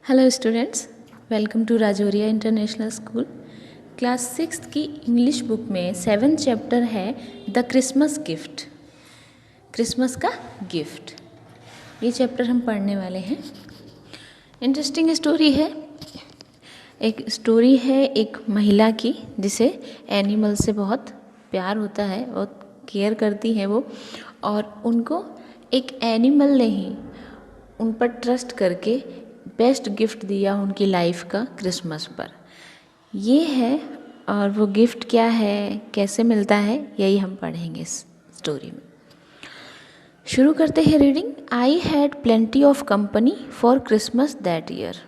Hello students, welcome to Rajouria international school. Class 6 की English book में 7th chapter है the Christmas gift. Christmas का gift, ये chapter हम पढ़ने वाले हैं। इंटरेस्टिंग स्टोरी है। एक स्टोरी है एक महिला की जिसे एनिमल से बहुत प्यार होता है, बहुत केयर करती है वो, और उनको एक एनिमल ने ही उन पर ट्रस्ट करके बेस्ट गिफ्ट दिया उनकी लाइफ का क्रिसमस पर। ये है, और वो गिफ्ट क्या है, कैसे मिलता है, यही हम पढ़ेंगे इस स्टोरी में। शुरू करते हैं reading. I had plenty of company for Christmas that year.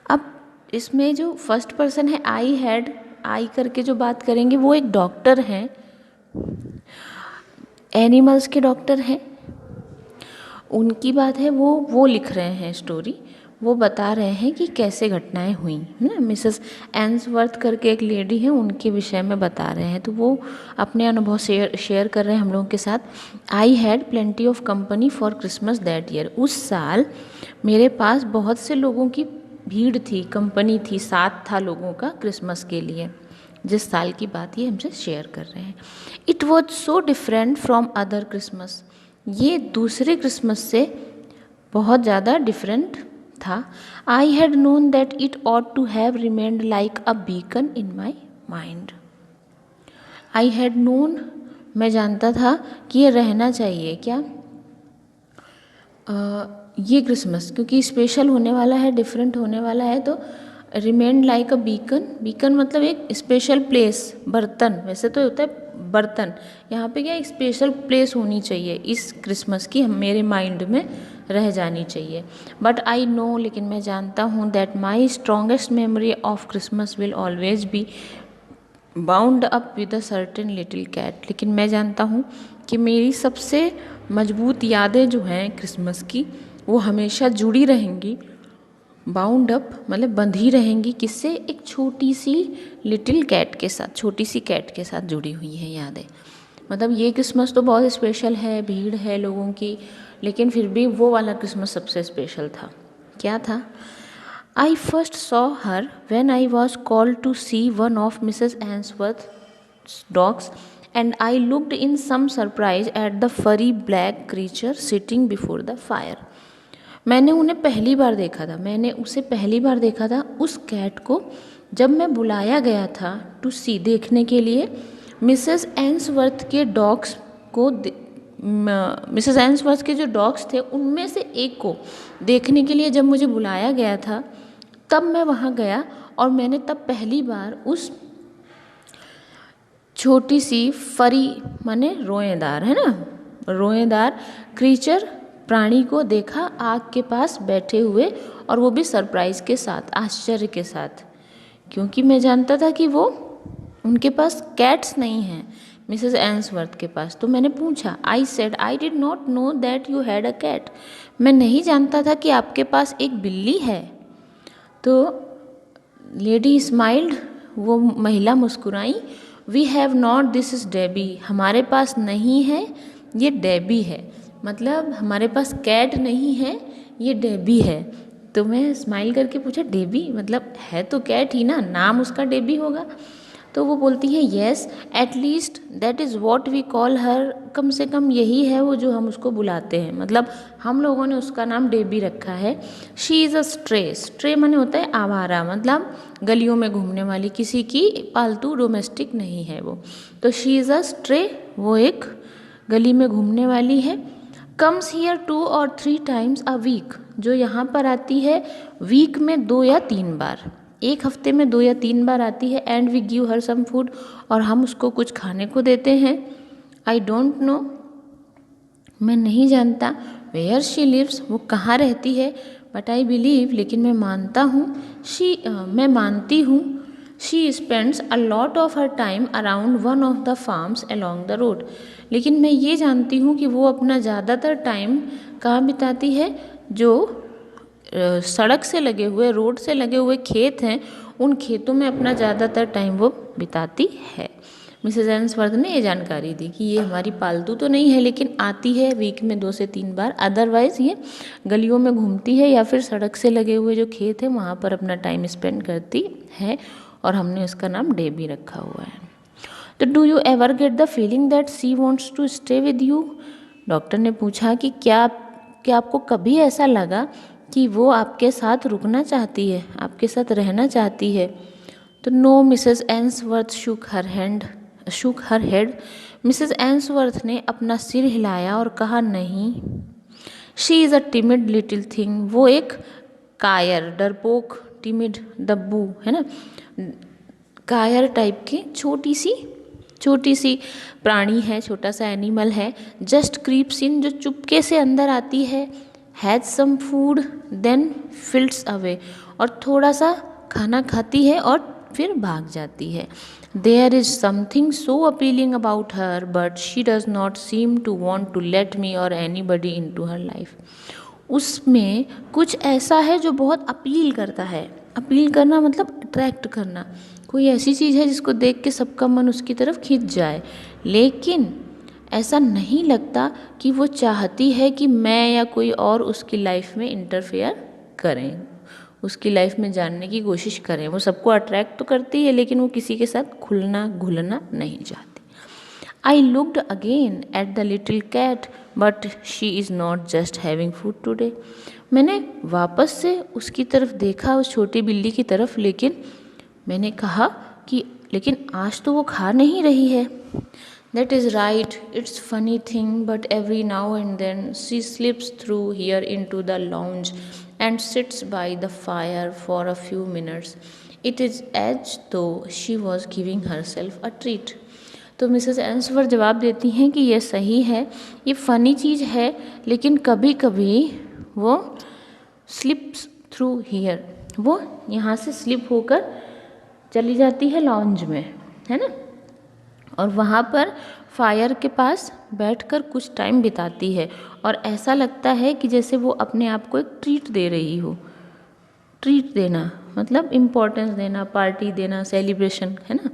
अब इसमें जो फर्स्ट पर्सन है आई हैड, आई करके जो बात करेंगे वो एक डॉक्टर हैं, एनिमल्स के डॉक्टर हैं। उनकी बात है, वो लिख रहे हैं स्टोरी, वो बता रहे हैं कि कैसे घटनाएं हुई है ना। मिसेस एंसवर्थ करके एक लेडी है, उनके विषय में बता रहे हैं, तो वो अपने अनुभव शेयर कर रहे हैं हम लोगों के साथ। I had plenty of company for Christmas that year. उस साल मेरे पास बहुत से लोगों की भीड़ थी, कंपनी थी, साथ था लोगों का क्रिसमस के लिए। जिस साल की बात ये हमसे शेयर कर रहे हैं। It was so different from other Christmas. ये दूसरे क्रिसमस से बहुत ज़्यादा डिफरेंट था। I had known that it ought to have remained like a beacon in my mind. I had known, मैं जानता था कि ये रहना चाहिए क्या, ये क्रिसमस क्योंकि स्पेशल होने वाला है, डिफरेंट होने वाला है, तो remained like a beacon. Beacon मतलब एक स्पेशल प्लेस, बर्तन, वैसे तो होता है बर्तन, यहाँ पे क्या एक स्पेशल प्लेस होनी चाहिए इस क्रिसमस की, हम मेरे माइंड में रह जानी चाहिए। बट आई नो, लेकिन मैं जानता हूँ that my strongest memory of Christmas will always be bound up with a certain little cat. लेकिन मैं जानता हूँ कि मेरी सबसे मजबूत यादें जो हैं क्रिसमस की, वो हमेशा जुड़ी रहेंगी, बाउंड अप मतलब बंधी रहेंगी, किससे, एक छोटी सी लिटिल कैट के साथ, छोटी सी कैट के साथ जुड़ी हुई हैं यादें। मतलब ये क्रिसमस तो बहुत स्पेशल है, भीड़ है लोगों की, लेकिन फिर भी वो वाला क्रिसमस सबसे स्पेशल था। क्या था? I first saw her when I was called to see one of Mrs Ainsworth dogs and I looked in some surprise at the furry black creature sitting before the fire. मैंने उन्हें पहली बार देखा था, मैंने उसे पहली बार देखा था, उस कैट को, जब मैं बुलाया गया था टू सी, देखने के लिए, मिसेस एंसवर्थ के डॉग्स को, मिसेस एंसवर्थ के जो डॉग्स थे उनमें से एक को देखने के लिए जब मुझे बुलाया गया था, तब मैं वहाँ गया और मैंने तब पहली बार उस छोटी सी फरी माने रोएदार, है ना, रोएदार क्रीचर, प्राणी को देखा, आग के पास बैठे हुए, और वो भी सरप्राइज के साथ, आश्चर्य के साथ, क्योंकि मैं जानता था कि वो, उनके पास कैट्स नहीं हैं मिसेस एंसवर्थ के पास। तो मैंने पूछा, I said I did not know that you had a cat. मैं नहीं जानता था कि आपके पास एक बिल्ली है। तो लेडी स्माइल्ड, वो महिला मुस्कुराई। We have not, this is Debbie. हमारे पास नहीं है, ये डेबी है। मतलब हमारे पास कैट नहीं है, ये डेबी है। तो मैं स्माइल करके पूछा, डेबी मतलब है तो कैट ही ना, नाम उसका डेबी होगा। तो वो बोलती है, yes at least that is what we call her. कम से कम यही है वो जो हम उसको बुलाते हैं, मतलब हम लोगों ने उसका नाम डेबी रखा है। She is a stray. Stray माने होता है आवारा, मतलब गलियों में घूमने वाली, किसी की पालतू, डोमेस्टिक नहीं है वो। तो शी इज़ अ स्ट्रे, वो एक गली में घूमने वाली है। Comes here 2 or 3 times a week, जो यहाँ पर आती है वीक में 2 या 3 बार, एक हफ्ते में 2 या 3 बार आती है। And we give her some food, और हम उसको कुछ खाने को देते हैं। आई डोंट नो, मैं नहीं जानता, वेयर शी लिव्स, वो कहाँ रहती है, बट आई बिलीव, लेकिन मैं मानता हूँ, मैं मानती हूँ, she spends a lot of her time around one of the farms along the road. लेकिन मैं ये जानती हूँ कि वो अपना ज़्यादातर टाइम कहाँ बिताती है, जो सड़क से लगे हुए, रोड से लगे हुए खेत हैं, उन खेतों में अपना ज़्यादातर टाइम वो बिताती है। मिसेस एंसवर्थ ने ये जानकारी दी कि ये हमारी पालतू तो नहीं है, लेकिन आती है वीक में 2 से 3 बार, अदरवाइज़ ये गलियों में घूमती है या फिर सड़क से लगे हुए जो खेत है वहाँ पर अपना टाइम स्पेंड करती है, और हमने उसका नाम डेबी रखा हुआ है। तो do you ever get the feeling that she wants to stay with you? Doctor ने पूछा कि क्या आपको कभी ऐसा लगा कि वो आपके साथ रुकना चाहती है, आपके साथ रहना चाहती है? तो नो, मिसेस एंसवर्थ शुक हर हेड। मिसेस एंसवर्थ ने अपना सिर हिलाया और कहा, नहीं। She is a timid little thing. वो एक कायर, डरपोक, टिमिड, दब्बू है ना, कायर टाइप की छोटी सी प्राणी है, छोटा सा एनिमल है। जस्ट क्रीप्स इन, जो चुपके से अंदर आती है। Has some food then fields away, और थोड़ा सा खाना खाती है और फिर भाग जाती है। There is something so appealing about her, but she does not seem to want to let me or anybody into her life. उसमें कुछ ऐसा है जो बहुत अपील करता है। अपील करना मतलब अट्रैक्ट करना, कोई ऐसी चीज़ है जिसको देख के सबका मन उसकी तरफ खिंच जाए, लेकिन ऐसा नहीं लगता कि वो चाहती है कि मैं या कोई और उसकी लाइफ में इंटरफेयर करें, उसकी लाइफ में जानने की कोशिश करें। वो सबको अट्रैक्ट तो करती है, लेकिन वो किसी के साथ खुलना घुलना नहीं चाहती। I looked again at the little cat, but she is not just having food today. मैंने वापस से उसकी तरफ देखा, उस छोटी बिल्ली की तरफ, लेकिन मैंने कहा कि लेकिन आज तो वो खा नहीं रही है। That is right, it's funny thing, but every now and then she slips through here into the lounge and sits by the fire for a few minutes. It is as though she was giving herself a treat. तो Mrs Ainsworth जवाब देती हैं कि यह सही है, ये funny चीज़ है, लेकिन कभी कभी वो स्लिप्स थ्रू हियर, वो यहाँ से स्लिप होकर चली जाती है लॉन्ज में, है ना, और वहाँ पर फायर के पास बैठकर कुछ टाइम बिताती है, और ऐसा लगता है कि जैसे वो अपने आप को एक ट्रीट दे रही हो। ट्रीट देना मतलब इम्पोर्टेंस देना, पार्टी देना, सेलिब्रेशन, है ना।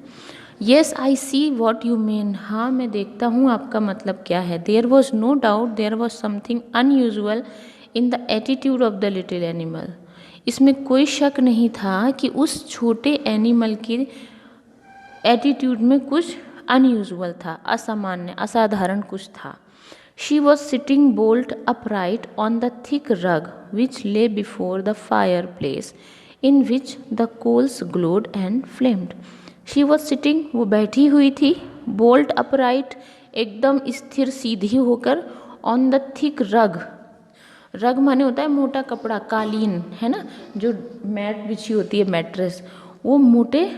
Yes I see what you mean, हाँ मैं देखता हूँ आपका मतलब क्या है। There was no doubt there was something unusual in the attitude of the little animal. इसमें कोई शक नहीं था कि उस छोटे एनिमल की एटीट्यूड में कुछ अनयूजुअल था, असामान्य, असाधारण कुछ था। She was sitting bolt upright on the thick rug which lay before the fireplace in which the coals glowed and flamed. She was sitting, वो बैठी हुई थी, बोल्ट अपराइट, एकदम स्थिर सीधी होकर, ऑन द थिक रग, रग माने होता है मोटा कपड़ा, कालीन, है ना, जो मैट बिछी होती है, मैट्रेस, वो मोटे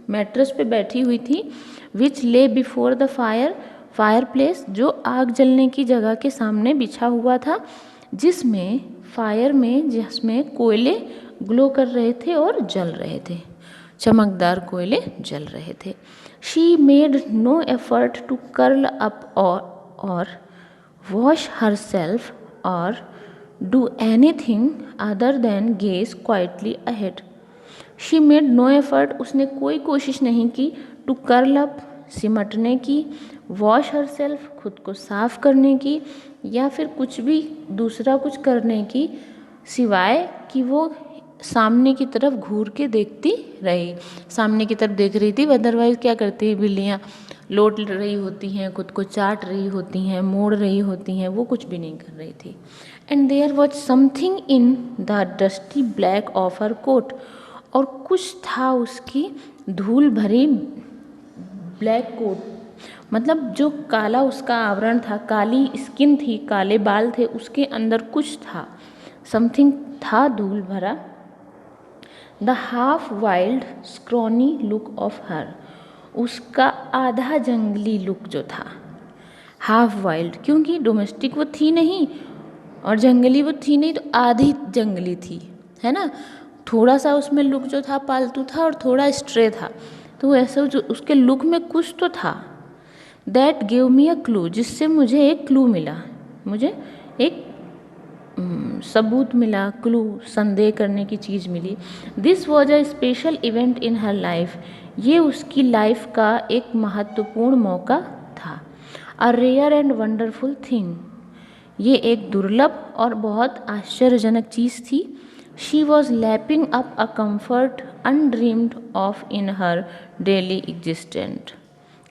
मैट्रेस पे बैठी हुई थी। विच lay before the fire place, जो आग जलने की जगह के सामने बिछा हुआ था, जिसमें कोयले ग्लो कर रहे थे और जल रहे थे, चमकदार कोयले जल रहे थे। She made no effort to curl up और वॉश हर सेल्फ और do anything other than gaze quietly ahead. She made no effort, उसने कोई कोशिश नहीं की, टू कर्ल अप, सिमटने की, वॉश हर सेल्फ, खुद को साफ करने की, या फिर कुछ भी दूसरा कुछ करने की, सिवाय कि वो सामने की तरफ घूर के देखती रही। सामने की तरफ देख रही थी, अदरवाइज क्या करती है बिल्लियाँ, लोट रही होती हैं, खुद को चाट रही होती हैं, मोड़ रही होती हैं, वो कुछ भी नहीं कर रही थी। And there was something in the dusty black of her coat, और कुछ था उसकी धूल भरी ब्लैक कोट, मतलब जो काला उसका आवरण था, काली स्किन थी, काले बाल थे, उसके अंदर कुछ था, समथिंग था धूल भरा। The half wild scrawny look of her, उसका आधा जंगली लुक जो था, हाफ वाइल्ड, क्योंकि डोमेस्टिक वो थी नहीं और जंगली वो थी नहीं, तो आधी जंगली थी, है ना। थोड़ा सा उसमें लुक जो था पालतू था और थोड़ा स्ट्रे था, तो ऐसा जो उसके लुक में कुछ तो था। That give me a clue, जिससे मुझे एक क्लू मिला, मुझे एक सबूत मिला, क्लू, संदेह करने की चीज़ मिली। This was a special event in her life, ये उसकी लाइफ का एक महत्वपूर्ण मौका था। A rare and wonderful thing, ये एक दुर्लभ और बहुत आश्चर्यजनक चीज़ थी। She was lapping up a comfort undreamed of in her daily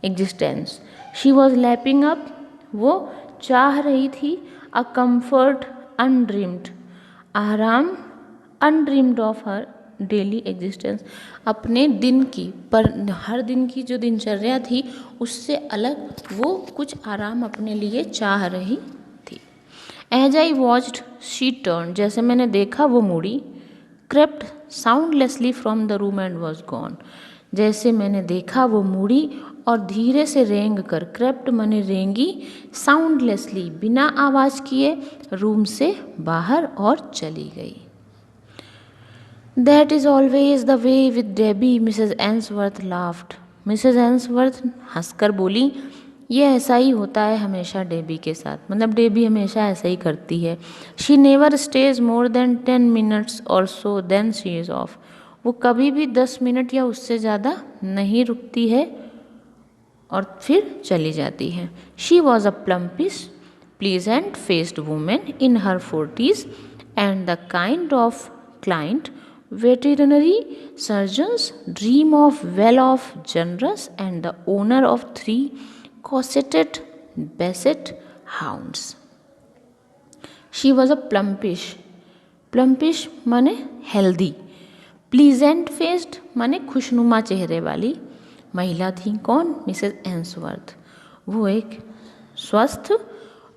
existence. She was lapping up, वो चाह रही थी, अ कम्फर्ट अनड्रीम्ड, आराम, undreamed of her daily existence, अपने दिन की, पर हर दिन की जो दिनचर्या थी उससे अलग वो कुछ आराम अपने लिए चाह रही थी। As I watched she turn, जैसे मैंने देखा वो मुड़ी, crept soundlessly from the room and was gone, जैसे मैंने देखा वो मुड़ी और धीरे से रेंग कर, क्रेप्ट माने रेंगी, साउंडलेसली बिना आवाज़ किए, रूम से बाहर और चली गई। That is always the way with Debbie, Mrs Ainsworth laughed. Mrs Ainsworth हंसकर बोली, ये ऐसा ही होता है हमेशा डेबी के साथ, मतलब डेबी हमेशा ऐसा ही करती है। She never stays more than 10 minutes और so then she is off, वो कभी भी 10 मिनट या उससे ज़्यादा नहीं रुकती है और फिर चली जाती है। She was a plumpish pleasant faced woman in her 40s and the kind of client veterinary surgeons dream of, well off, generous, and the owner of 3 cosseted basset hounds. She was a plumpish माने हेल्दी, pleasant faced माने खुशनुमा चेहरे वाली महिला थी। कौन? मिसेज एंसवर्थ। वो एक स्वस्थ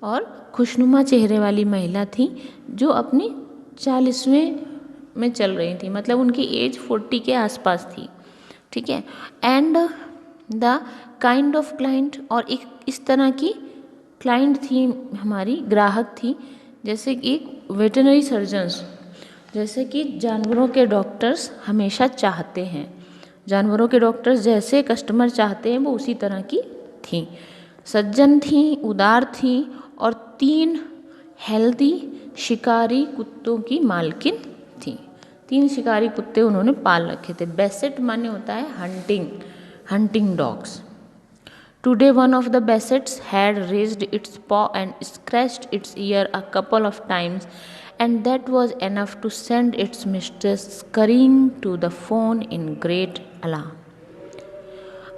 और खुशनुमा चेहरे वाली महिला थी जो अपनी 40वें में चल रही थी, मतलब उनकी एज 40 के आसपास थी, ठीक है। And the kind of client, और एक इस तरह की क्लाइंट थी, हमारी ग्राहक थी, जैसे कि एक वेटरनरी सर्जन्स, जैसे कि जानवरों के डॉक्टर्स हमेशा चाहते हैं, जानवरों के डॉक्टर्स जैसे कस्टमर चाहते हैं वो उसी तरह की थी। सज्जन थी, उदार थी और 3 हेल्दी शिकारी कुत्तों की मालकिन थी। 3 शिकारी कुत्ते उन्होंने पाल रखे थे। बेसेट माने होता है hunting dogs. Today one of the bassets had raised its paw and scratched its ear a couple of times and that was enough to send its mistress scurrying to the phone in great alarm.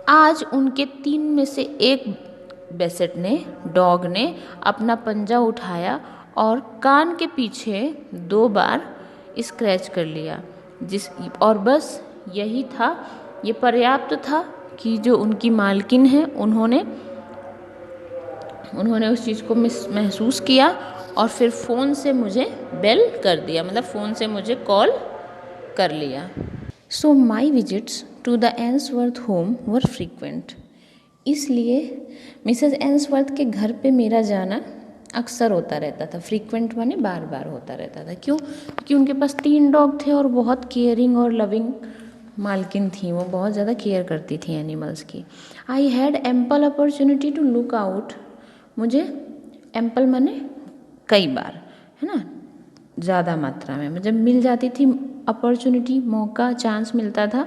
आज उनके 3 में से एक बेसेट ने, dog ने अपना पंजा उठाया और कान के पीछे 2 बार स्क्रैच कर लिया, और बस यही था, ये पर्याप्त था कि जो उनकी मालकिन है उन्होंने उस चीज़ को महसूस किया और फिर फ़ोन से मुझे बेल कर दिया, मतलब फ़ोन से मुझे कॉल कर लिया। So my visits to the Ainsworth home were frequent, इसलिए मिसेज एंसवर्थ के घर पे मेरा जाना अक्सर होता रहता था। फ्रीक्वेंट माने बार बार होता रहता था। क्यों? क्योंकि उनके पास 3 डॉग थे और बहुत केयरिंग और लविंग मालकिन थी, वो बहुत ज़्यादा केयर करती थी एनिमल्स की। I had ample opportunity to look out, मुझे एम्पल माने कई बार, है ना, ज़्यादा मात्रा में जब मिल जाती थी अपॉर्चुनिटी, मौका, चांस मिलता था,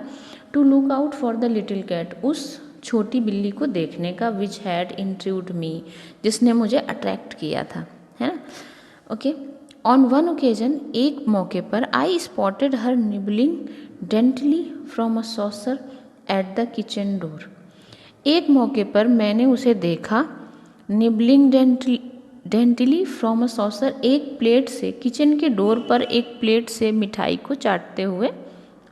to look out for the little cat, उस छोटी बिल्ली को देखने का, विच हैड इंट्रूड मी, जिसने मुझे अट्रैक्ट किया था, है ना। ओके, ऑन वन ओकेजन, एक मौके पर, I spotted her nibbling daintily from a saucer at the kitchen door, एक मौके पर मैंने उसे देखा, nibbling daintily from a saucer, एक प्लेट से, किचन के डोर पर एक प्लेट से मिठाई को चाटते हुए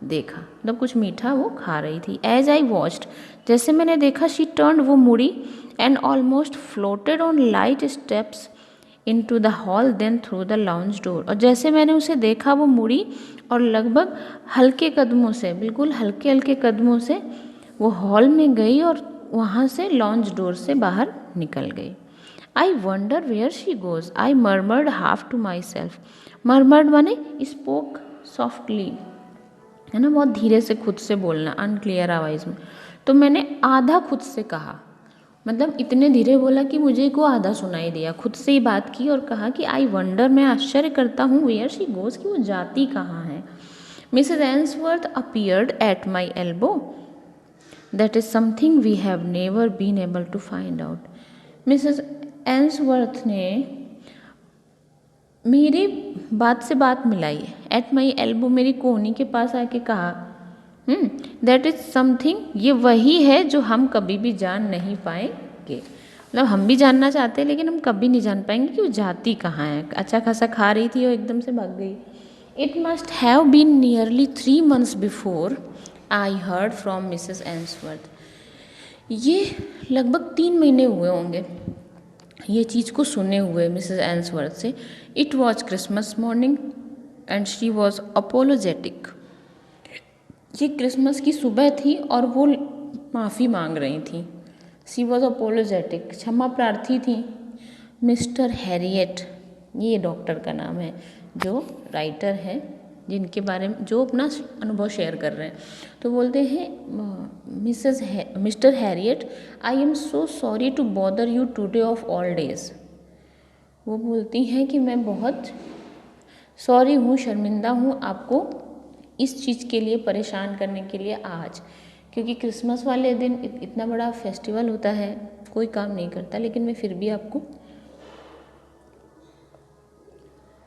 देखा, मतलब कुछ मीठा वो खा रही थी। एज आई वॉच्ड, जैसे मैंने देखा, शी टर्न, वो मुड़ी, and almost floated on light steps into the hall, then through the lounge door, और जैसे मैंने उसे देखा वो मुड़ी और लगभग हल्के कदमों से, बिल्कुल हल्के हल्के कदमों से वो हॉल में गई और वहाँ से लॉन्ज डोर से बाहर निकल गई। I wonder where she goes, I murmured half to myself, murmured माने स्पोक सॉफ्टली, है ना, बहुत धीरे से खुद से बोलना, अनक्लियर आवाज़ में। तो मैंने आधा खुद से कहा, मतलब इतने धीरे बोला कि मुझे को आधा सुनाई दिया, खुद से ही बात की और कहा कि आई वंडर, मैं आश्चर्य करता हूँ, वेयर शी गोज, कि वो जाती कहाँ है। Mrs Ainsworth appeared at my elbow, that is something we have never been able to find out. Mrs Ainsworth ने मेरी बात से बात मिलाई, एट माई एल्बो, मेरी कोहनी के पास आके कहा, दैट इज़ समथिंग, ये वही है जो हम कभी भी जान नहीं पाएंगे। मतलब हम भी जानना चाहते हैं लेकिन हम कभी नहीं जान पाएंगे कि वो जाती कहाँ है। अच्छा खासा खा रही थी और एकदम से भाग गई। It must have been nearly 3 months before I heard from Mrs Ainsworth. ये लगभग 3 महीने हुए होंगे ये चीज़ को सुने हुए मिसेस एंसवर्थ से। It was Christmas morning and she was apologetic. ये क्रिसमस की सुबह थी और वो माफ़ी मांग रही थी। शी वॉज अपोलोजेटिक, क्षमा प्रार्थी थी। मिस्टर हैरियट, ये डॉक्टर का नाम है जो राइटर हैं, जिनके बारे में जो अपना अनुभव शेयर कर रहे हैं, तो बोलते हैं, Mr Herriot, I am so sorry to bother you today of all days. वो बोलती हैं कि मैं बहुत सॉरी हूँ, शर्मिंदा हूँ आपको इस चीज़ के लिए परेशान करने के लिए आज, क्योंकि क्रिसमस वाले दिन इतना बड़ा फेस्टिवल होता है, कोई काम नहीं करता, लेकिन मैं फिर भी आपको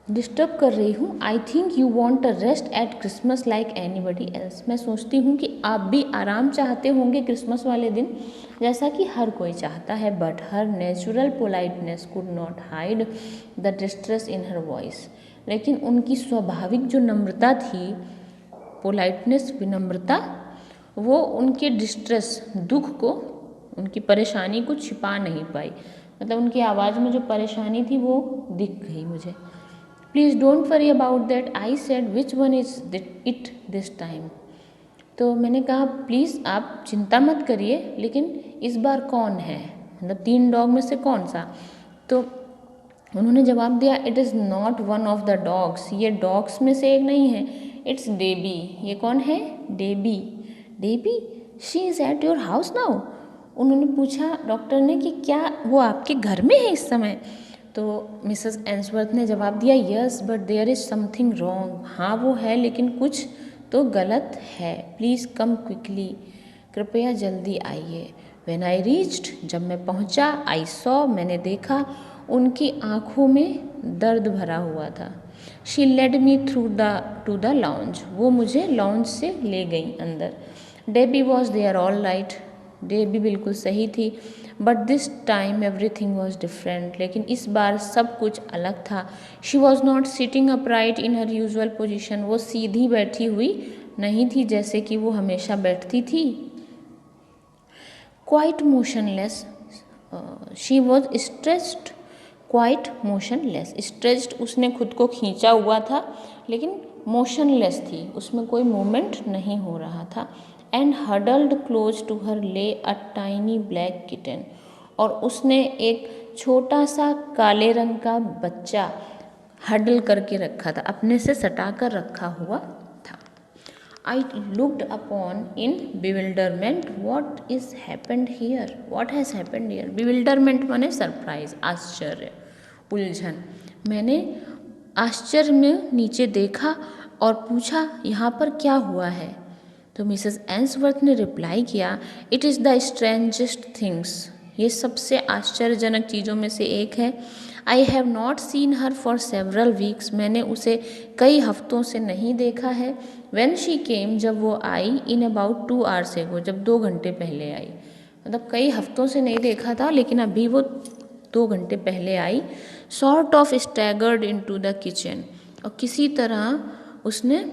डिस्टर्ब कर रही हूँ। I think you want a rest at Christmas like anybody else. मैं सोचती हूँ कि आप भी आराम चाहते होंगे क्रिसमस वाले दिन जैसा कि हर कोई चाहता है। But her natural politeness could not hide the distress in her voice. लेकिन उनकी स्वाभाविक जो नम्रता थी, पोलाइटनेस, विनम्रता, वो उनके डिस्ट्रेस, दुख को, उनकी परेशानी को छिपा नहीं पाई। मतलब उनकी आवाज़ में जो परेशानी थी वो दिख गई मुझे। Please don't worry about that, I said, which one is it this time. तो मैंने कहा प्लीज़ आप चिंता मत करिए, लेकिन इस बार कौन है, मतलब 3 डॉग में से कौन सा। तो उन्होंने जवाब दिया, it is not one of the dogs, ये डॉग्स में से एक नहीं है, इट्स डेबी। ये कौन है? Debbie. Debbie, she is at your house now. उन्होंने पूछा डॉक्टर ने कि क्या वो आपके घर में है इस समय। तो मिसेस एंसवर्थ ने जवाब दिया, yes but there is something wrong. हाँ वो है, लेकिन कुछ तो गलत है। प्लीज़ कम क्विकली, कृपया जल्दी आइए। व्हेन आई रीच्ड, जब मैं पहुंचा, आई सॉ, मैंने देखा, उनकी आँखों में दर्द भरा हुआ था। She led me through to the lounge, वो मुझे लाउंज से ले गई अंदर। Debbie was there all right, Debbie बिल्कुल सही थी। But this time everything was different, लेकिन इस बार सब कुछ अलग था। She was not sitting upright in her usual position, वो सीधी बैठी हुई नहीं थी जैसे कि वो हमेशा बैठती थी। Quite motionless, she was stretched, quite motionless. Stretched, उसने खुद को खींचा हुआ था, लेकिन मोशनलेस थी, उसमें कोई मूवमेंट नहीं हो रहा था। And huddled close to her lay a tiny black kitten, और उसने एक छोटा सा काले रंग का बच्चा हडल करके रखा था, अपने से सटा कर रखा हुआ था। I looked upon in bewilderment, what is happened here, what has happened here. Bewilderment माने सरप्राइज, आश्चर्य, उलझन। मैंने आश्चर्य में नीचे देखा और पूछा, यहाँ पर क्या हुआ है। तो मिसेस एंसवर्थ ने रिप्लाई किया, it is the strangest things, ये सबसे आश्चर्यजनक चीज़ों में से एक है। I have not seen her for several weeks, मैंने उसे कई हफ्तों से नहीं देखा है। व्हेन शी केम, जब वो आई, इन अबाउट 2 hours ago, जब 2 घंटे पहले आई। मतलब कई हफ्तों से नहीं देखा था, लेकिन अभी वो 2 घंटे पहले आई। Sort of staggered in to the kitchen, और किसी तरह उसने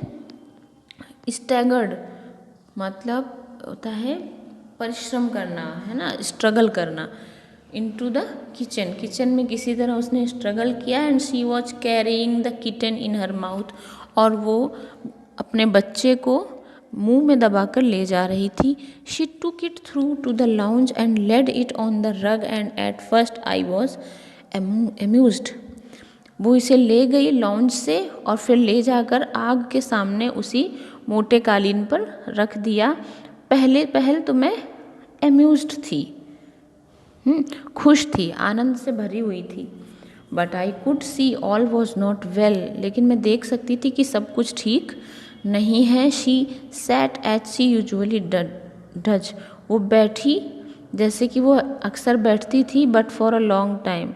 स्टैगर्ड मतलब होता है परिश्रम करना, है ना, स्ट्रगल करना। इनटू द किचन, किचन में किसी तरह उसने स्ट्रगल किया। And she was carrying the kitten in her mouth, और वो अपने बच्चे को मुंह में दबाकर ले जा रही थी। She took it through to the lounge and laid it on the rug, and at first I was amused. वो इसे ले गई लॉन्च से और फिर ले जाकर आग के सामने उसी मोटे कालीन पर रख दिया। पहल तो मैं अम्यूज्ड थी, खुश थी, आनंद से भरी हुई थी। But I could see all was not well, लेकिन मैं देख सकती थी कि सब कुछ ठीक नहीं है। She sat as she usually does, वो बैठी जैसे कि वो अक्सर बैठती थी, but for a long time,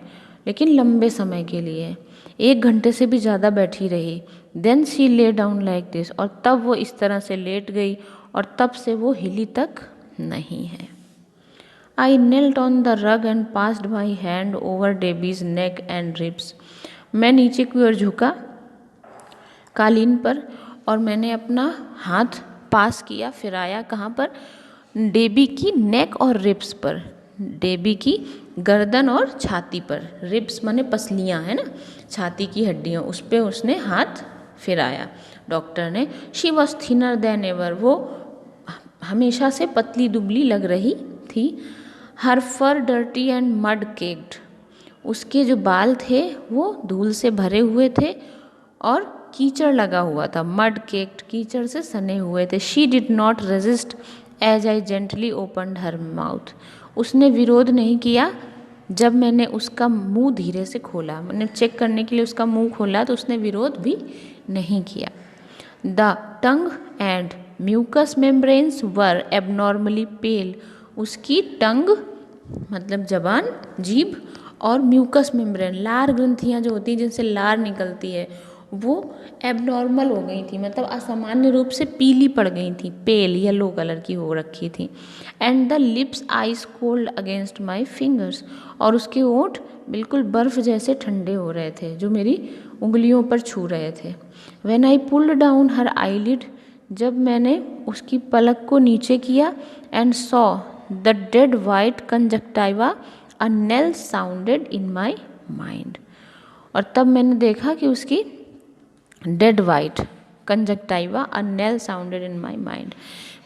लेकिन लंबे समय के लिए, 1 घंटे से भी ज़्यादा बैठी रही। Then she lay down like this, और तब वो इस तरह से लेट गई और तब से वो हिली तक नहीं है। I knelt on the rug and passed my hand over Debbie's neck and ribs. मैं नीचे की ओर झुका कालीन पर और मैंने अपना हाथ पास किया, फिराया कहाँ पर? डेबी की नेक और रिब्स पर, डेबी की गर्दन और छाती पर। रिब्स माने पसलियाँ है ना, छाती की हड्डियाँ, उस पर उसने हाथ फिराया डॉक्टर ने। She was thinner than ever, वो हमेशा से पतली दुबली लग रही थी। हर फर डर्टी एंड मड केक्ड, उसके जो बाल थे वो धूल से भरे हुए थे और कीचड़ लगा हुआ था। मड केक्ड, कीचड़ से सने हुए थे। She did not resist as I gently opened her mouth, उसने विरोध नहीं किया जब मैंने उसका मुंह धीरे से खोला। मैंने चेक करने के लिए उसका मुंह खोला तो उसने विरोध भी नहीं किया। The tongue and mucous membranes were abnormally pale, उसकी टंग मतलब जबान, जीभ, और म्यूकस मेम्ब्रेन, लार ग्रंथियाँ जो होती हैं जिनसे लार निकलती है, वो एबनॉर्मल हो गई थी, मतलब असामान्य रूप से पीली पड़ गई थी, पेल येलो कलर की हो रखी थी। And the lips ice cold against my fingers, और उसके ओंठ बिल्कुल बर्फ़ जैसे ठंडे हो रहे थे जो मेरी उंगलियों पर छू रहे थे। When I pulled down her eyelid, जब मैंने उसकी पलक को नीचे किया, and saw the dead white conjunctiva a nail sounded in my mind, और तब मैंने देखा कि उसकी dead white conjunctiva a nail sounded in my mind,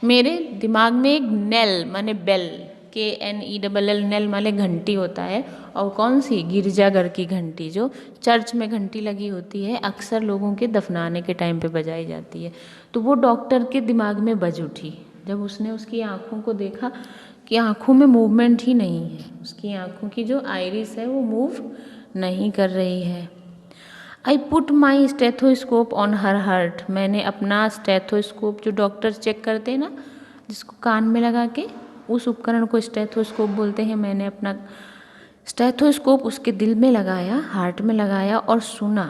मेरे दिमाग में एक नेल माने बेल, KNELL, नेल माने घंटी होता है, और कौन सी? गिरजाघर की घंटी, जो चर्च में घंटी लगी होती है, अक्सर लोगों के दफनाने के टाइम पे बजाई जाती है। तो वो डॉक्टर के दिमाग में बज उठी जब उसने उसकी आँखों को देखा कि आँखों में मूवमेंट ही नहीं है, उसकी आँखों की जो आइरिस है वो मूव नहीं कर रही है। I put my stethoscope on her heart, मैंने अपना स्टेथोस्कोप, जो डॉक्टर चेक करते हैं ना जिसको कान में लगा के, उस उपकरण को स्टेथोस्कोप बोलते हैं, मैंने अपना स्टेथोस्कोप उसके दिल में लगाया, हार्ट में लगाया और सुना।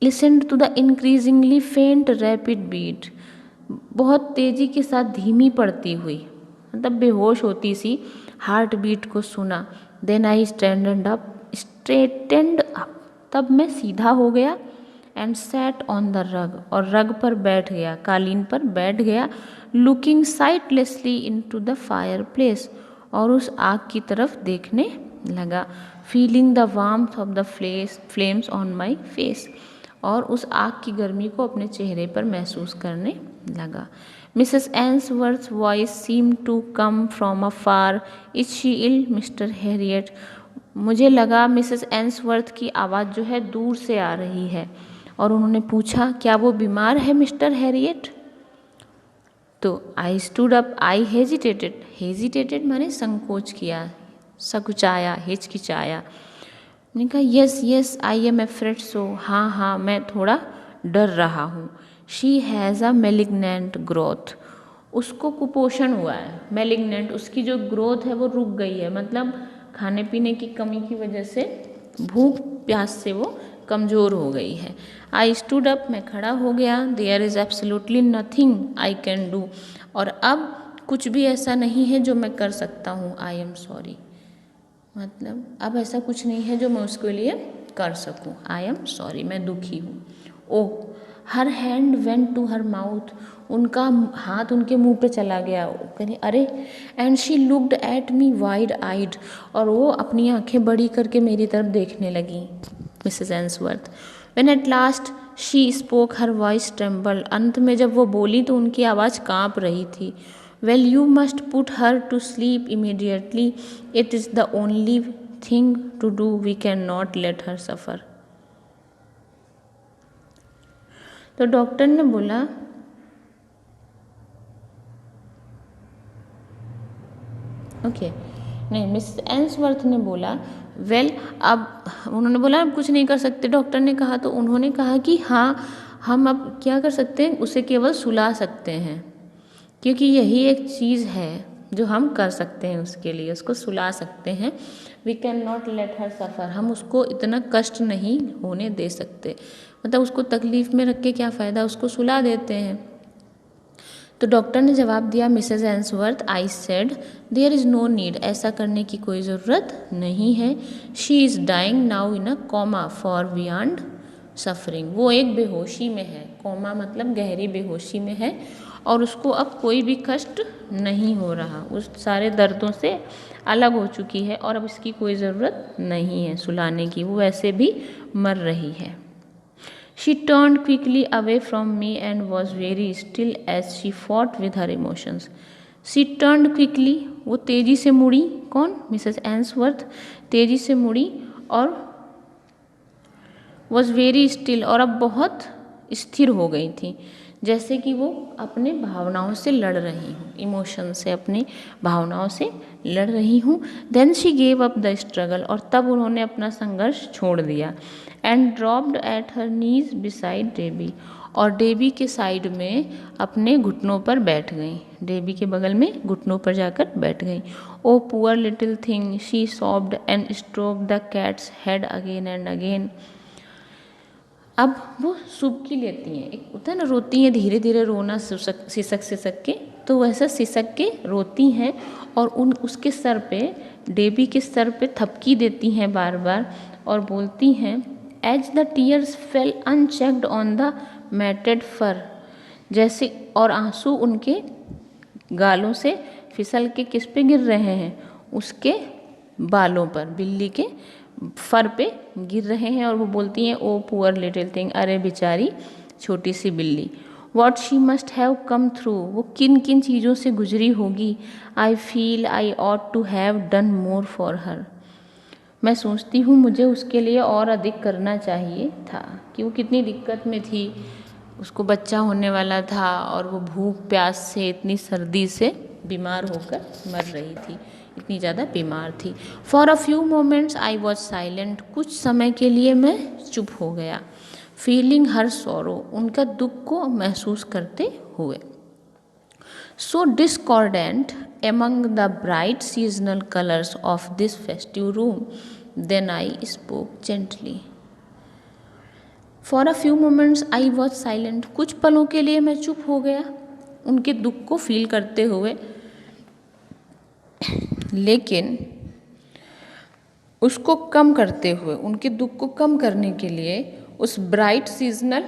लिसन्ड टू द इंक्रीजिंगली फेंट रैपिड बीट, बहुत तेज़ी के साथ धीमी पड़ती हुई, मतलब बेहोश होती सी हार्ट बीट को सुना। देन आई स्ट्रेटेंड अप, तब मैं सीधा हो गया। एंड सैट ऑन द रग, और रग पर बैठ गया, कालीन पर बैठ गया। Looking sightlessly into the fireplace, और उस आग की तरफ देखने लगा। Feeling the warmth of the flames on my face, और उस आग की गर्मी को अपने चेहरे पर महसूस करने लगा। Mrs Ainsworth voice seem to come from afar, is she ill Mr Herriot, मुझे लगा मिसेस एंसवर्थ की आवाज़ जो है दूर से आ रही है, और उन्होंने पूछा क्या वो बीमार है मिस्टर हैरियट? तो I stood up, I hesitated माने संकोच किया, सकुचाया, हिचकिचाया। मैंने कहा यस आई एम एफ्रेड सो, हाँ मैं थोड़ा डर रहा हूँ। She has a malignant growth, उसको कुपोषण हुआ है। मेलिग्नेंट, उसकी जो ग्रोथ है वो रुक गई है, मतलब खाने पीने की कमी की वजह से, भूख प्यास से वो कमज़ोर हो गई है। आई स्टूड अप, मैं खड़ा हो गया। There is absolutely nothing I can do, और अब कुछ भी ऐसा नहीं है जो मैं कर सकता हूँ। आई एम सॉरी, मतलब अब ऐसा कुछ नहीं है जो मैं उसके लिए कर सकूँ। आई एम सॉरी, मैं दुखी हूँ। Oh, her hand went to her mouth, उनका हाथ उनके मुंह पे चला गया। कहीं अरे, and she looked at me wide eyed, और वो अपनी आंखें बड़ी करके मेरी तरफ देखने लगी Mrs Ainsworth. When at last she spoke her voice trembled, अंत में जब वो बोली तो उनकी आवाज़ काँप रही थी। Well you must put her to sleep immediately, it is the only thing to do, we cannot let her suffer. तो डॉक्टर ने बोला नहीं, मिस एंसवर्थ ने बोला अब उन्होंने बोला अब कुछ नहीं कर सकते। डॉक्टर ने कहा तो उन्होंने कहा कि हाँ, हम अब क्या कर सकते हैं, उसे केवल सुला सकते हैं। क्योंकि यही एक चीज़ है जो हम कर सकते हैं उसके लिए, उसको सुला सकते हैं। We cannot let her suffer, हम उसको इतना कष्ट नहीं होने दे सकते, मतलब उसको तकलीफ़ में रख के क्या फ़ायदा, उसको सुला देते हैं। तो डॉक्टर ने जवाब दिया, Mrs Ainsworth, I said there is no need, ऐसा करने की कोई ज़रूरत नहीं है। She is dying now in a coma far beyond suffering, वो एक बेहोशी में है, कॉमा मतलब गहरी बेहोशी में है, और उसको अब कोई भी कष्ट नहीं हो रहा, उस सारे दर्दों से अलग हो चुकी है और अब इसकी कोई ज़रूरत नहीं है सुलाने की, वो वैसे भी मर रही है। She turned quickly away from me and was very still as she fought with her emotions. She turned quickly, वो तेजी से मुड़ी, कौन, मिसेस एंसवर्थ तेजी से मुड़ी, और वॉज वेरी स्टिल, और अब बहुत स्थिर हो गई थी, जैसे कि वो अपने भावनाओं से लड़ रही हूँ, इमोशन से, अपनी भावनाओं से लड़ रही हूँ। Then she gave up the struggle, और तब उन्होंने अपना संघर्ष छोड़ दिया। And dropped at her knees beside Debbie, और डेबी के साइड में अपने घुटनों पर बैठ गई, डेबी के बगल में घुटनों पर जाकर बैठ गई। Oh poor little thing, she sobbed and stroke the cat's head again and again. अब वो सुबकी लेती हैं, एक होता है ना, रोती हैं धीरे धीरे, रोना सिसक सिसक के, तो वैसा सिसक के रोती हैं, और उसके सर पे, डेबी के सर पे थपकी देती हैं बार बार, और बोलती हैं, as the tears fell unchecked on the matted fur, जैसे, और आंसू उनके गालों से फिसल के किस पे गिर रहे हैं, उसके बालों पर, बिल्ली के फर पे गिर रहे हैं, और वो बोलती हैं, ओ पुअर लिटिल थिंग, अरे बेचारी छोटी सी बिल्ली। What she must have come through, वो किन किन चीज़ों से गुजरी होगी। I feel I ought to have done more for her, मैं सोचती हूँ मुझे उसके लिए और अधिक करना चाहिए था, कि वो कितनी दिक्कत में थी, उसको बच्चा होने वाला था, और वो भूख प्यास से, इतनी सर्दी से बीमार होकर मर रही थी, इतनी ज़्यादा बीमार थी। For a few moments I was silent, कुछ समय के लिए मैं चुप हो गया। फीलिंग हर सॉरो, उनका दुख को महसूस करते हुए। So discordant among the bright seasonal colors of this festive room, then I spoke gently. For a few moments I was silent, कुछ पलों के लिए मैं चुप हो गया, उनके दुख को फील करते हुए, लेकिन उसको कम करते हुए, उनके दुख को कम करने के लिए, उस ब्राइट सीजनल,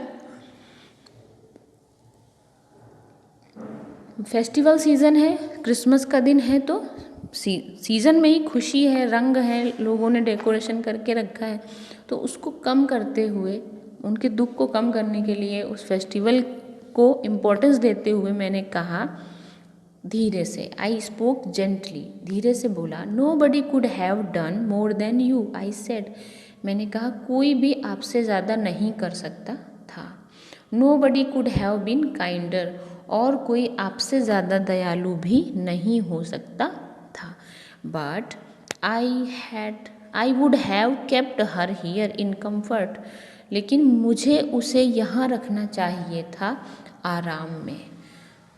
फेस्टिवल सीज़न है, क्रिसमस का दिन है, तो सीज़न में ही खुशी है, रंग है, लोगों ने डेकोरेशन करके रखा है, तो उसको कम करते हुए, उनके दुख को कम करने के लिए, उस फेस्टिवल को इम्पोर्टेंस देते हुए मैंने कहा धीरे से, आई स्पोक जेंटली, धीरे से बोला, nobody could have done more than you, I said, मैंने कहा कोई भी आपसे ज़्यादा नहीं कर सकता था। Nobody could have been kinder, और कोई आपसे ज़्यादा दयालु भी नहीं हो सकता था। But I would have kept her here in comfort, लेकिन मुझे उसे यहाँ रखना चाहिए था आराम में,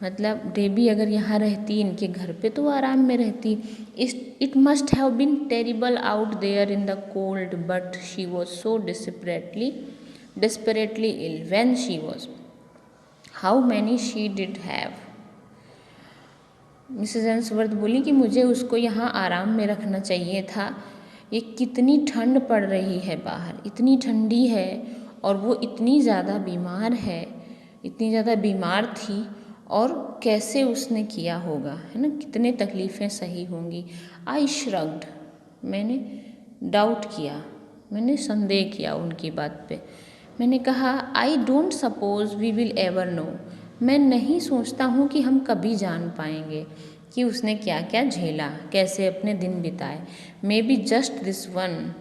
मतलब डेबी अगर यहाँ रहती इनके घर पे तो वो आराम में रहती। It must have been terrible out there in the cold, but she was so desperately ill when she was. How many she did have? Mrs Ainsworth बोली कि मुझे उसको यहाँ आराम में रखना चाहिए था, ये कितनी ठंड पड़ रही है बाहर, इतनी ठंडी है, और वो इतनी ज़्यादा बीमार है, इतनी ज़्यादा बीमार थी, और कैसे उसने किया होगा, है ना, कितने तकलीफ़ें सही होंगी। आई श्रग्ड, मैंने डाउट किया, मैंने संदेह किया उनकी बात पे। मैंने कहा, I don't suppose we will ever know, मैं नहीं सोचता हूँ कि हम कभी जान पाएंगे कि उसने क्या क्या झेला, कैसे अपने दिन बिताए। May be just this one,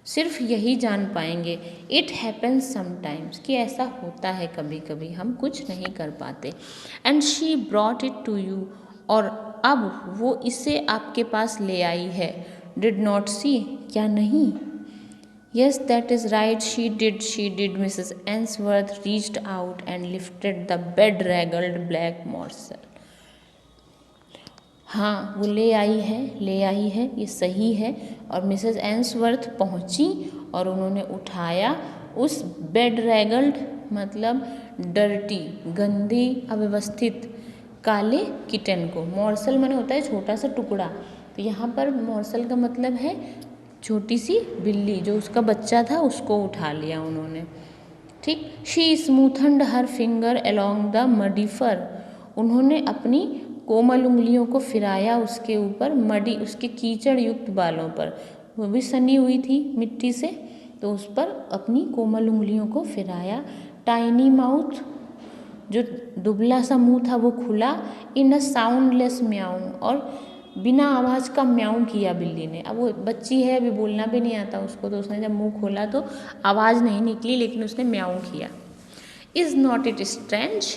सिर्फ यही जान पाएंगे। इट हैपन्स समटाइम्स, कि ऐसा होता है कभी कभी, हम कुछ नहीं कर पाते। And she brought it to you, और अब वो इसे आपके पास ले आई है। डिड नॉट सी, क्या नहीं? Yes, that is right, she did, Mrs. Ainsworth reached out and lifted the bedraggled black morsel. हाँ वो ले आई है, ये सही है। और मिसेस एंसवर्थ पहुंची और उन्होंने उठाया उस बेड रैगल्ड मतलब डर्टी, गंदी, अव्यवस्थित काले किटन को। मॉर्सल माने होता है छोटा सा टुकड़ा, तो यहाँ पर मॉर्सल का मतलब है छोटी सी बिल्ली, जो उसका बच्चा था उसको उठा लिया उन्होंने। ठीक। She smoothened her finger along the muddy fur, उन्होंने अपनी कोमल उंगलियों को फिराया उसके ऊपर, मडी उसके कीचड़ युक्त बालों पर, वो भी सनी हुई थी मिट्टी से, तो उस पर अपनी कोमल उंगलियों को फिराया। टाइनी माउथ, जो दुबला सा मुंह था वो खुला। इन अ साउंडलेस म्याऊ, और बिना आवाज़ का म्याऊ किया बिल्ली ने। अब वो बच्ची है, अभी बोलना भी नहीं आता उसको, तो उसने जब मुंह खोला तो आवाज़ नहीं निकली, लेकिन उसने म्याऊ किया। इज़ नॉट इट स्ट्रेंज,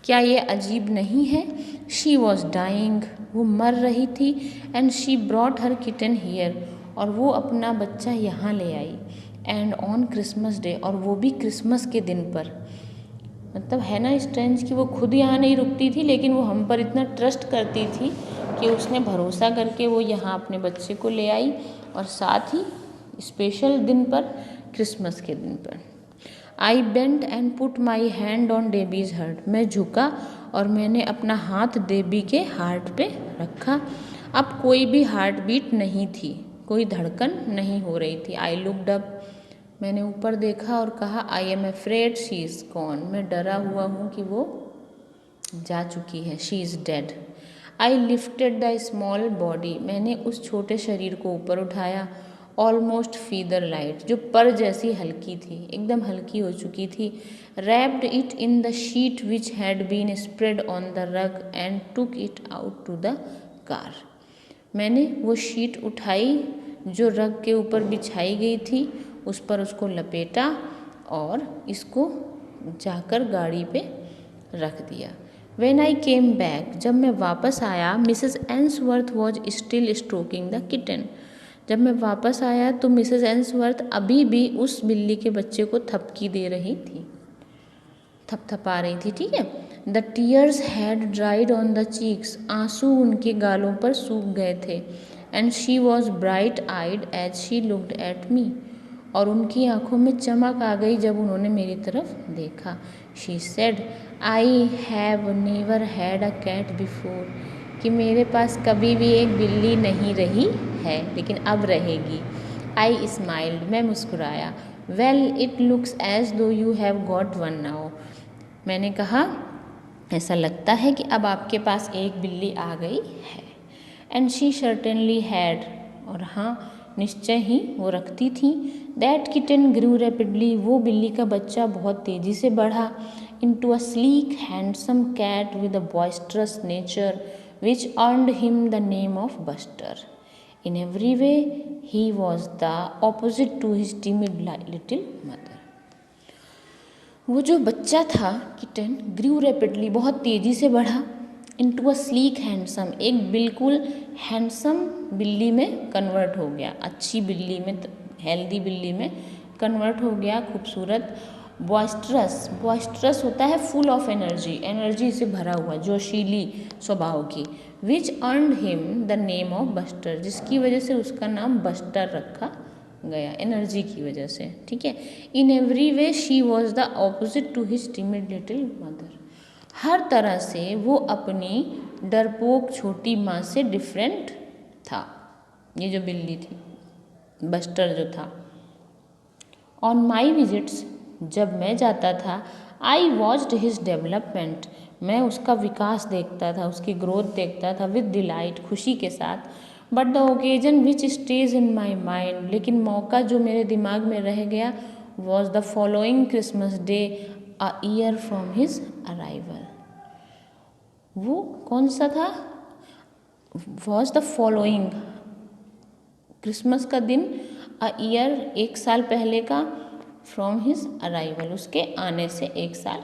क्या ये अजीब नहीं है। शी वॉज डाइंग, वो मर रही थी। And she brought her kitten here, और वो अपना बच्चा यहाँ ले आई। एंड ऑन क्रिसमस डे, और वो भी क्रिसमस के दिन पर। मतलब है ना स्ट्रेंज कि वो खुद यहाँ नहीं रुकती थी, लेकिन वो हम पर इतना ट्रस्ट करती थी कि उसने भरोसा करके वो यहाँ अपने बच्चे को ले आई, और साथ ही स्पेशल दिन पर, क्रिसमस के दिन पर। I bent and put my hand on Debbie's heart, मैं झुका और मैंने अपना हाथ देबी के हार्ट पे रखा। अब कोई भी हार्ट बीट नहीं थी, कोई धड़कन नहीं हो रही थी। आई लुक्ड अप, मैंने ऊपर देखा और कहा, I am afraid she is gone, मैं डरा हुआ हूँ कि वो जा चुकी है। She is dead. I lifted the small body, मैंने उस छोटे शरीर को ऊपर उठाया। ऑलमोस्ट फीदर लाइट, जो पर जैसी हल्की थी, एकदम हल्की हो चुकी थी। Wrapped it in the sheet which had been spread on the rug and took it out to the car, मैंने वो शीट उठाई जो रग के ऊपर बिछाई गई थी, उस पर उसको लपेटा और इसको जाकर गाड़ी पे रख दिया। When I came back, जब मैं वापस आया, Mrs Ainsworth was still stroking the kitten, जब मैं वापस आया तो मिसेस एंसवर्थ अभी भी उस बिल्ली के बच्चे को थपकी दे रही थी, थपथपा रही थी। ठीक है। The tears had dried on the cheeks, आंसू उनके गालों पर सूख गए थे। And she was bright eyed as she looked at me, और उनकी आंखों में चमक आ गई जब उन्होंने मेरी तरफ देखा। She said, I have never had a cat before, कि मेरे पास कभी भी एक बिल्ली नहीं रही है, लेकिन अब रहेगी। आई स्माइल्ड, मैं मुस्कुराया। वेल इट लुक्स एज दो you have got one now, मैंने कहा ऐसा लगता है कि अब आपके पास एक बिल्ली आ गई है। एंड शी सर्टेनली हैड, और हाँ निश्चय ही वो रखती थी। दैट किटन ग्रू रैपिडली, वो बिल्ली का बच्चा बहुत तेज़ी से बढ़ा। Into a sleek handsome cat with a boisterous nature which earned him the name of Buster. In every way he was the opposite to his timid little mother. वो जो बच्चा था किटन, ग्रू रैपिडली, बहुत तेज़ी से बढ़ा। इनटू अ स्लीक हैंडसम, एक बिल्कुल हैंडसम बिल्ली में कन्वर्ट हो गया, अच्छी बिल्ली में, हेल्दी बिल्ली में कन्वर्ट हो गया, खूबसूरत। बॉइस्टरस, बॉइस्टरस होता है फुल ऑफ एनर्जी, एनर्जी से भरा हुआ, जोशीली स्वभाव की। Which earned him the name of Buster, जिसकी वजह से उसका नाम बस्टर रखा गया, एनर्जी की वजह से। ठीक है। In every way she was the opposite to his timid little mother, हर तरह से वो अपनी डरपोक छोटी माँ से डिफरेंट था, ये जो बिल्ली थी, बस्टर जो था। ऑन माई विजिट्स, जब मैं जाता था, आई वॉच्ड हिज डेवलपमेंट, मैं उसका विकास देखता था, उसकी ग्रोथ देखता था, विद डिलाइट, खुशी के साथ। But the occasion which stage in my mind, लेकिन मौका जो मेरे दिमाग में रह गया, was the following Christmas day a year from his arrival. वो कौन सा था? वॉज द फॉलोइंग, क्रिसमस का दिन, अ ईयर, एक साल पहले का, फ्रॉम हिज अराइवल, उसके आने से एक साल,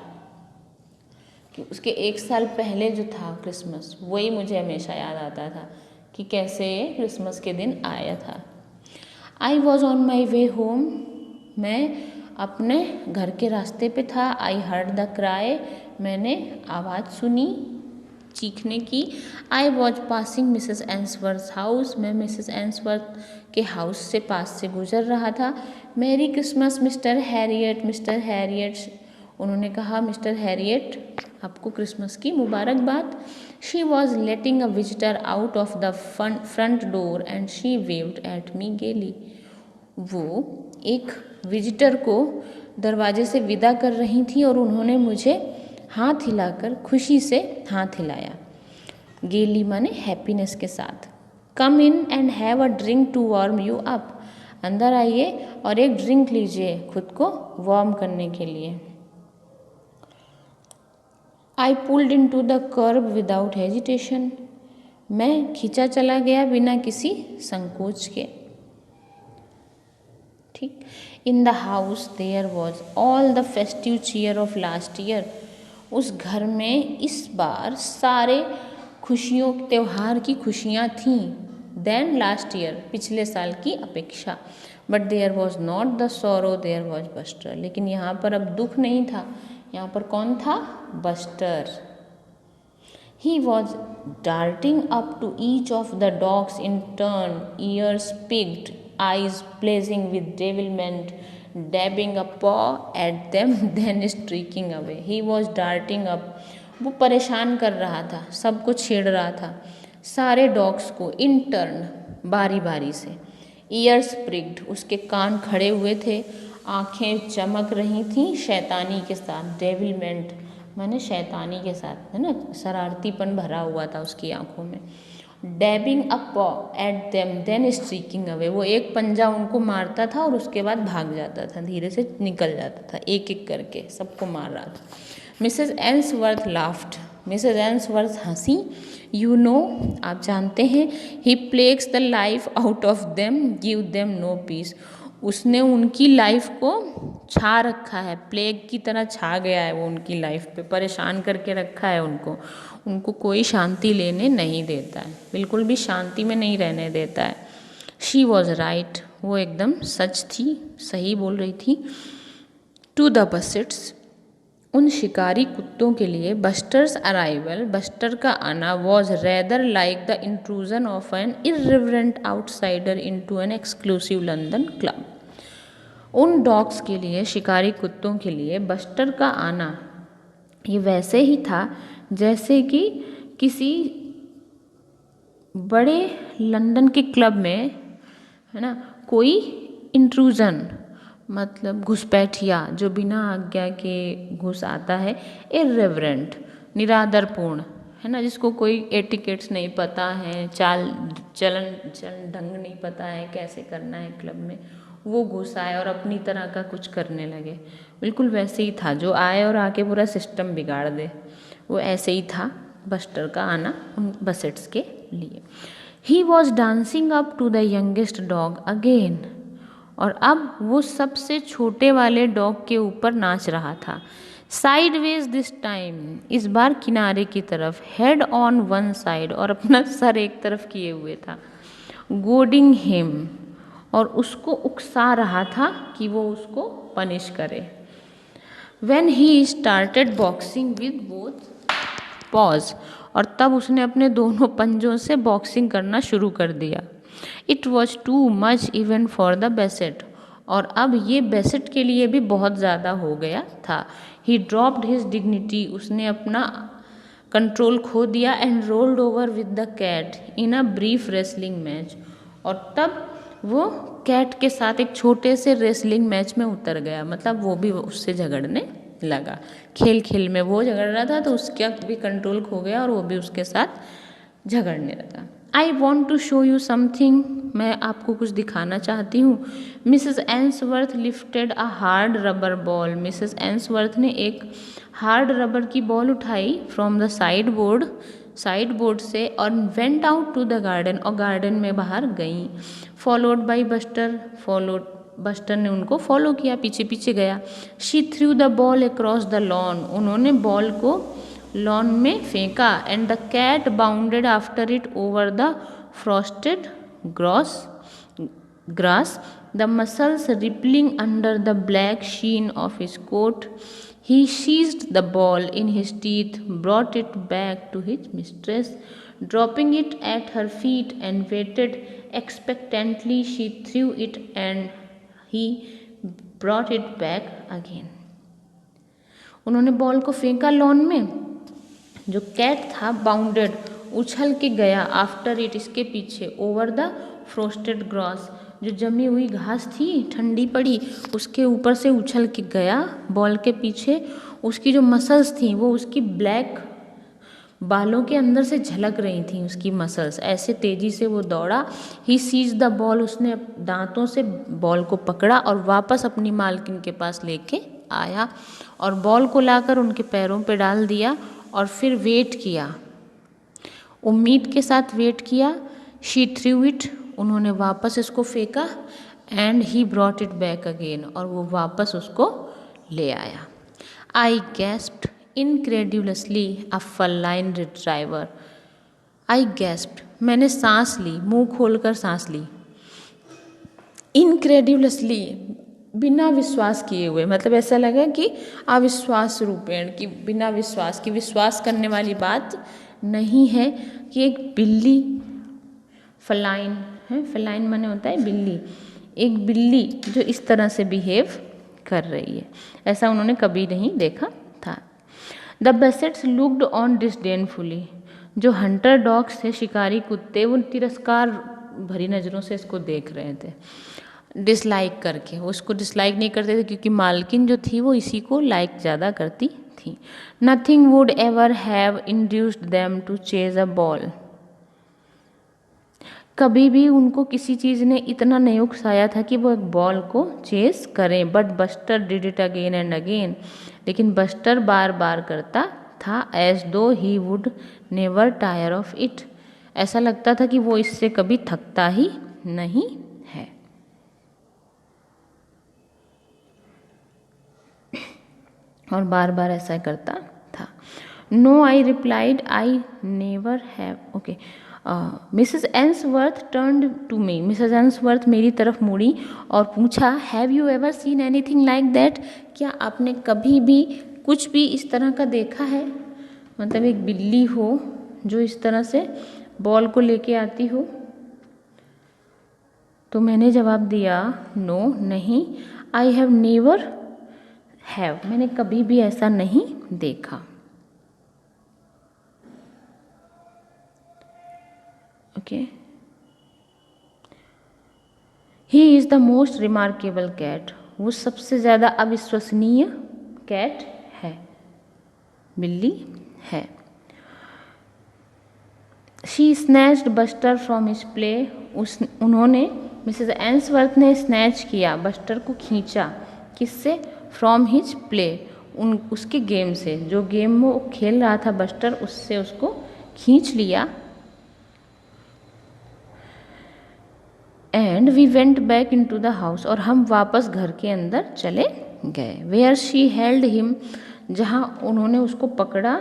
कि उसके एक साल पहले जो था क्रिसमस, वही मुझे हमेशा याद आता था कि कैसे ये क्रिसमस के दिन आया था। I was on my way home, मैं अपने घर के रास्ते पे था। आई हर्ड द क्राई, मैंने आवाज़ सुनी, चीखने की। I was passing Mrs Ainsworth house, मैं मिसेस एंसवर्थ के हाउस से पास से गुजर रहा था। Merry Christmas mister Harriet, mister Harriet, उन्होंने कहा मिस्टर हैरियट आपको क्रिसमस की मुबारकबाद। She was letting a visitor out of the front door and she waived at me गेली। वो एक विजिटर को दरवाजे से विदा कर रही थी और उन्होंने मुझे हाथ हिलाकर खुशी से हाथ हिलाया। गेली माने हैप्पीनेस के साथ। Come in and have a drink to warm you up, अंदर आइए और एक ड्रिंक लीजिए खुद को वार्म करने के लिए। I pulled in to the kerb without hesitation, मैं खींचा चला गया बिना किसी संकोच के। ठीक। In the house there was all the festive cheer of last year, उस घर में इस बार सारे खुशियों त्यौहार की खुशियाँ थीं। देन लास्ट ईयर, पिछले साल की अपेक्षा। But there was not the sorrow, there was Buster, लेकिन यहाँ पर अब दुख नहीं था, यहाँ पर कौन था? Buster. He was darting up to each of the dogs in turn, ears picked, eyes blazing with devilment, dabbing a paw at them, then streaking away. He was darting up. वो परेशान कर रहा था, सबको छेड़ रहा था, सारे डॉग्स को इन टर्न, बारी बारी से। ईयर्स प्रिक्ड, उसके कान खड़े हुए थे, आंखें चमक रही थीं शैतानी के साथ। डेविलमेंट माने शैतानी के साथ, है ना, शरारतीपन भरा हुआ था उसकी आंखों में। Dabbing a paw at them then streaking away, वो एक पंजा उनको मारता था और उसके बाद भाग जाता था, धीरे से निकल जाता था, एक एक करके सबको मार रहा था। Mrs Ainsworth laughed, Mrs Ainsworth हंसी। यू नो, आप जानते हैं, he plagues the life out of them, give them no peace, उसने उनकी लाइफ को छा रखा है, प्लेग की तरह छा गया है वो उनकी लाइफ पे, परेशान करके रखा है उनको, उनको कोई शांति लेने नहीं देता है, बिल्कुल भी शांति में नहीं रहने देता है। शी वॉज राइट, वो एकदम सच थी, सही बोल रही थी। टू द बसेट्स, उन शिकारी कुत्तों के लिए बस्टर्स अराइवल, बस्टर का आना, was rather like the intrusion of an irreverent outsider into an exclusive London club. उन डॉग्स के लिए, शिकारी कुत्तों के लिए बस्टर का आना ये वैसे ही था जैसे कि किसी बड़े लंदन के क्लब में, है ना, कोई इंट्रूजन मतलब घुसपैठिया जो बिना आज्ञा के घुस आता है, इर्रेवरेंट निरादरपूर्ण, है ना, जिसको कोई एटिकेट्स नहीं पता है, चलन ढंग नहीं पता है कैसे करना है क्लब में, वो घुस आए और अपनी तरह का कुछ करने लगे। बिल्कुल वैसे ही था, जो आए और आके पूरा सिस्टम बिगाड़ दे, वो ऐसे ही था बस्टर का आना उन बसेट्स के लिए। He was dancing up to the youngest dog again, और अब वो सबसे छोटे वाले डॉग के ऊपर नाच रहा था। साइडवेज दिस टाइम, इस बार किनारे की तरफ, हेड ऑन वन साइड, और अपना सर एक तरफ किए हुए था। गोडिंग हिम, और उसको उकसा रहा था कि वो उसको पनिश करे। When he started boxing with both pause, और तब उसने अपने दोनों पंजों से बॉक्सिंग करना शुरू कर दिया। It was too much even for the बेसेट, और अब ये बेसेट के लिए भी बहुत ज़्यादा हो गया था। ही ड्रॉप्ड हिज डिग्निटी, उसने अपना कंट्रोल खो दिया। And rolled over with the cat in a brief wrestling match, और तब वो कैट के साथ एक छोटे से रेसलिंग मैच में उतर गया, मतलब वो भी उससे झगड़ने लगा। खेल खेल में वो झगड़ रहा था तो उसका भी कंट्रोल खो गया और वो भी उसके साथ झगड़ने लगा। I want to show you something, मैं आपको कुछ दिखाना चाहती हूँ। Mrs Ainsworth lifted a hard rubber ball, Mrs Ainsworth ने एक हार्ड रबर की बॉल उठाई फ्रॉम द साइड बोर्ड से, और went out to the garden, और गार्डन में बाहर गई। फॉलोड बाई बस्टर ने उनको फॉलो किया, पीछे पीछे गया। She threw the ball across the lawn, उन्होंने बॉल को लॉन में फेंका। And the cat bounded after it over the frosted grass, the muscles rippling under the black sheen of his coat. He seized the ball in his teeth, brought it back to his mistress, dropping it at her feet, and waited expectantly. She threw it and he brought it back again. उन्होंने ball को फेंका lawn में। जो cat था bounded, उछल के गया after it, इसके पीछे, ओवर द फ्रोस्टेड ग्रास, जो जमी हुई घास थी ठंडी पड़ी उसके ऊपर से उछल के गया बॉल के पीछे। उसकी जो मसल्स थी वो उसकी ब्लैक बालों के अंदर से झलक रही थी, उसकी मसल्स, ऐसे तेज़ी से वो दौड़ा। ही सीज द बॉल, उसने दांतों से बॉल को पकड़ा और वापस अपनी मालकिन के पास लेके आया और बॉल को लाकर उनके पैरों पे डाल दिया और फिर वेट किया, उम्मीद के साथ वेट किया। शी थ्रू इट, उन्होंने वापस इसको फेंका, and he brought it back again, और वो वापस उसको ले आया। आई गैस्प्ड इनक्रेड्यूलसली, अ फलाइन रिट्राइवर। आई गैस्प्ड, मैंने सांस ली, मुंह खोलकर सांस ली। इनक्रेड्यूलसली, बिना विश्वास किए हुए, मतलब ऐसा लगा कि अविश्वास रूपेण, कि बिना विश्वास, कि विश्वास करने वाली बात नहीं है कि एक बिल्ली, फलाइन है, फलाइन माने होता है बिल्ली, एक बिल्ली जो इस तरह से बिहेव कर रही है, ऐसा उन्होंने कभी नहीं देखा था। द बेसेट्स लुक्ड ऑन डिसडेनफुली, जो हंटर डॉग्स थे, शिकारी कुत्ते, वो तिरस्कार भरी नज़रों से इसको देख रहे थे, डिसलाइक करके। वो उसको डिसलाइक नहीं करते थे क्योंकि मालकिन जो थी वो इसी को लाइक ज़्यादा करती थी। Nothing would ever have induced them to chase a ball, कभी भी उनको किसी चीज़ ने इतना नहीं उकसाया था कि वो एक बॉल को चेस करें। But buster did it again and again, लेकिन बस्टर बार बार करता था। एज दो he would never tyre of it, ऐसा लगता था कि वो इससे कभी थकता ही नहीं है। और बार बार ऐसा करता था। No, I replied, I never have. Okay, Mrs Ainsworth turned to me, Mrs Ainsworth मेरी तरफ मुड़ी और पूछा, have you ever seen anything like that, क्या आपने कभी भी कुछ भी इस तरह का देखा है, मतलब एक बिल्ली हो जो इस तरह से बॉल को लेके आती हो। तो मैंने जवाब दिया, नो, नहीं, आई हैव नेवर हैव, मैंने कभी भी ऐसा नहीं देखा। Okay, he is the most remarkable cat, वो सबसे ज़्यादा अविश्वसनीय कैट है, बिल्ली है। She snatched Buster from his play, उन्होंने, मिसेस एंसवर्थ ने स्नैच किया, बस्टर को खींचा, किससे, फ्रॉम हिज प्ले, उसके गेम से, जो गेम वो खेल रहा था बस्टर, उससे उसको खींच लिया। And we went back in to the house, और हम वापस घर के अंदर चले गए। वेयर शी हेल्ड हिम, जहाँ उन्होंने उसको पकड़ा,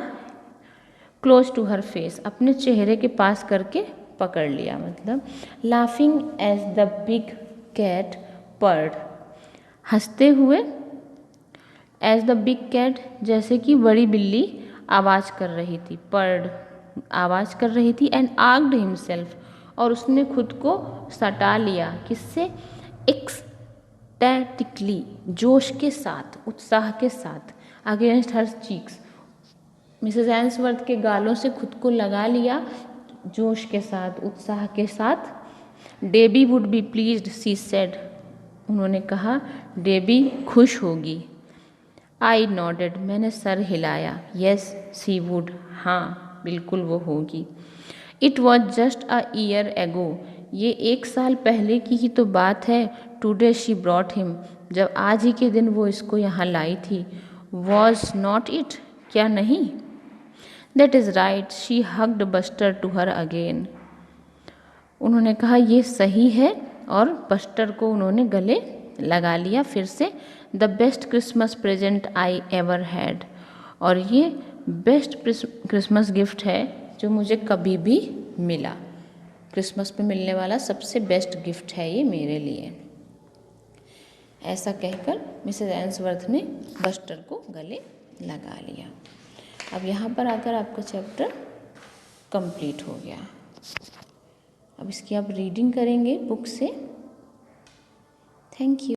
क्लोज टू हर फेस, अपने चेहरे के पास करके पकड़ लिया, मतलब laughing as the big cat purred, हंसते हुए, एज द बिग कैट, जैसे कि बड़ी बिल्ली आवाज़ कर रही थी, पर्ड आवाज़ कर रही थी। एंड आर्क्ड हिमसेल्फ, और उसने खुद को सटा लिया, किससे, एक्सटैटिकली, जोश के साथ, उत्साह के साथ, against her cheeks, Mrs Ainsworth के गालों से खुद को लगा लिया, जोश के साथ, उत्साह के साथ। Debbie would be pleased, she said, उन्होंने कहा डेबी खुश होगी। आई नॉडेड, मैंने सर हिलाया। येस शी वुड, हाँ बिल्कुल वो होगी। It was just a year ago, ये 1 साल पहले की ही तो बात है। टुडे शी ब्रॉट हिम, जब आज ही के दिन वो इसको यहाँ लाई थी। वॉज नॉट इट, क्या नहीं। That is right, she hugged Buster to her again, उन्होंने कहा ये सही है, और बस्टर को उन्होंने गले लगा लिया फिर से। The best Christmas present I ever had, और ये बेस्ट क्रिसमस गिफ्ट है जो मुझे कभी भी मिला, क्रिसमस पे मिलने वाला सबसे बेस्ट गिफ्ट है ये मेरे लिए। ऐसा कहकर मिसेस एंसवर्थ ने बस्टर को गले लगा लिया। अब यहाँ पर आकर आपका चैप्टर कंप्लीट हो गया। अब इसकी आप रीडिंग करेंगे बुक से। Thank you.